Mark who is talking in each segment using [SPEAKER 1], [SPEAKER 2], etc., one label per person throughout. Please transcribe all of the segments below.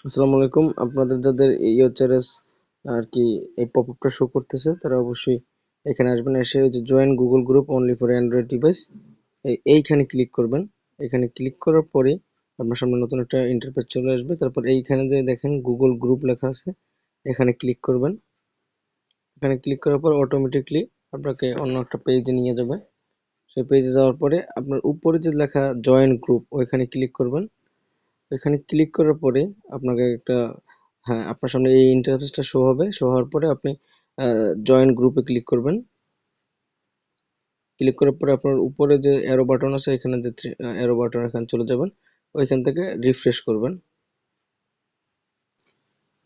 [SPEAKER 1] আসসালামু আলাইকুম। আপনাদের যাদের এই ইউচারএস আর কি এই পপআপটা শো করতেছে তারা অবশ্যই এখানে আসবেন, এসে ওই যে join Google group only for Android device এইখানে ক্লিক করবেন। এখানে ক্লিক করার পরে আপনার সামনে নতুন একটা ইন্টারফেস চলে আসবে। তারপর এইখানে যে দেখেন গুগল গ্রুপ লেখা আছে, এখানে ক্লিক করবেন। এখানে ক্লিক করার পর অটোমেটিকলি আপনাকে অন্য একটা পেজে নিয়ে যাবে। সেই পেজে যাওয়ার পরে আপনার উপরে যে লেখা জয়েন গ্রুপ ওইখানে ক্লিক করবেন। এখানে ক্লিক করার পরে আপনাকে একটা, হ্যাঁ, আপনার সামনে এই ইন্টারফেসটা শো হবে। শো হওয়ার পরে আপনি জয়েন গ্রুপে ক্লিক করবেন। ক্লিক করার পরে আপনার উপরে যে অ্যারো বাটন আছে, এখানে যে অ্যারো বাটন, এখানে চলে যাবেন। ওইখান থেকে রিফ্রেশ করবেন,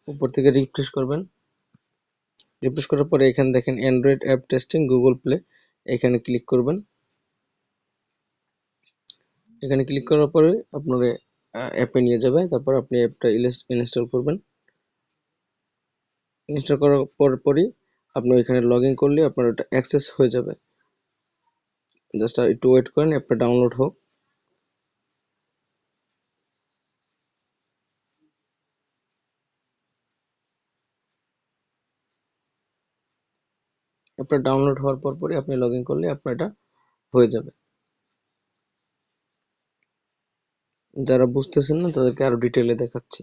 [SPEAKER 1] উপর থেকে রিফ্রেশ করবেন। রিফ্রেশ করার পরে এখানে দেখেন Android app testing Google play, এখানে ক্লিক করবেন। এখানে ক্লিক করার পরে আপনার অ্যাপে নিয়ে যাবে। তারপর আপনি অ্যাপটা ইনস্টল করবেন। ইনস্টল করার পরই আপনি ওইখানে লগ ইন করলে আপনার ওটা অ্যাক্সেস হয়ে যাবে। জাস্ট একটু ওয়েট করেন, অ্যাপটা ডাউনলোড হোক। অ্যাপটা ডাউনলোড হওয়ার পরই আপনি লগ ইন করলে আপনার এটা হয়ে যাবে। যারা বুঝতেছেন না তাদেরকে আরো ডিটেইলে দেখাচ্ছি।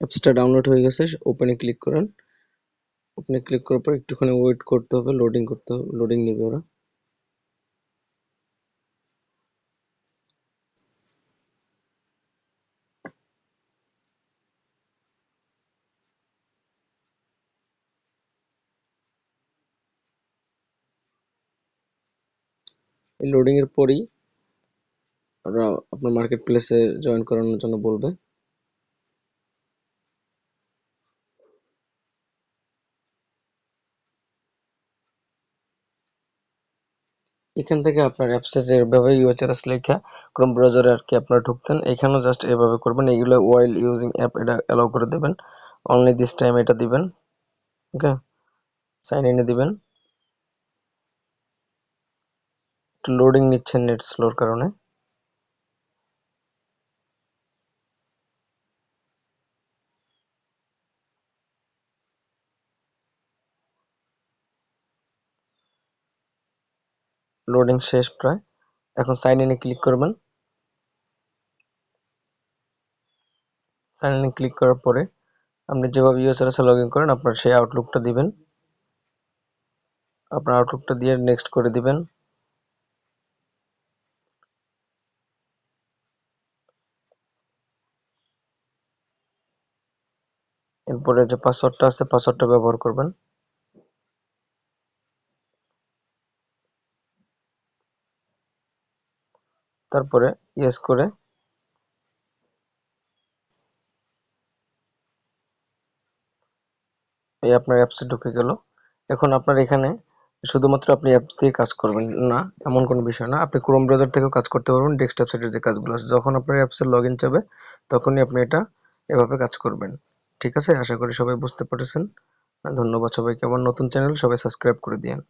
[SPEAKER 1] অ্যাপসটা ডাউনলোড হয়ে গেছে, ওপেনে ক্লিক করেন। ওপেনে ক্লিক করার পর একটুখানি ওয়েট করতে হবে, লোডিং করতে হবে, লোডিং নেবে ওরা। এই লোডিং এর পরেই ওরা আপনার মার্কেট প্লেসে জয়েন করানোর জন্য বলবে। এখান থেকে আপনার অ্যাপসে যেভাবে ইউএচআরএস লেখা ক্রোম ব্রাউজারে আর কি আপনারা ঢুকতেন, এখানেও জাস্ট এভাবে করবেন। এইগুলো ওয়াইল ইউজিং অ্যাপ এটা অ্যালাউ করে দেবেন, অনলি দিস টাইম এটা দিবেন। ওকে, সাইন ইনে দিবেন। একটু লোডিং নিচ্ছেন নেট স্লোর কারণে। লোডিং শেষ প্রায়। এখন সাইন ইনে ক্লিক করবেন। সাইন ইনে ক্লিক করার পরে আপনি যেভাবে ইউএসআরএস এ লগ ইন করেন আপনার সেই আউটলুকটা দিবেন। আপনার আউটলুকটা দিয়ে নেক্সট করে দিবেন। এরপরে যে পাসওয়ার্ডটা আছে পাসওয়ার্ডটা ব্যবহার করবেন। তারপরে ইয়েস করে এই আপনার অ্যাপসে ঢুকে গেল। এখন আপনার এখানে শুধুমাত্র আপনি অ্যাপ দিয়ে কাজ করবেন না এমন কোনো বিষয় না, আপনি ক্রোম ব্রাউজার থেকেও কাজ করতে পারবেন। ডেস্কটপ সাইটের যে কাজগুলো আছে, যখন আপনার অ্যাপসের লগ ইন চাবে তখনই আপনি এটা এভাবে কাজ করবেন। ঠিক আছে, আশা করি সবাই বুঝতে পেরেছেন। ধন্যবাদ সবাইকে। আমার নতুন চ্যানেল, সবাই সাবস্ক্রাইব করে দিয়েন।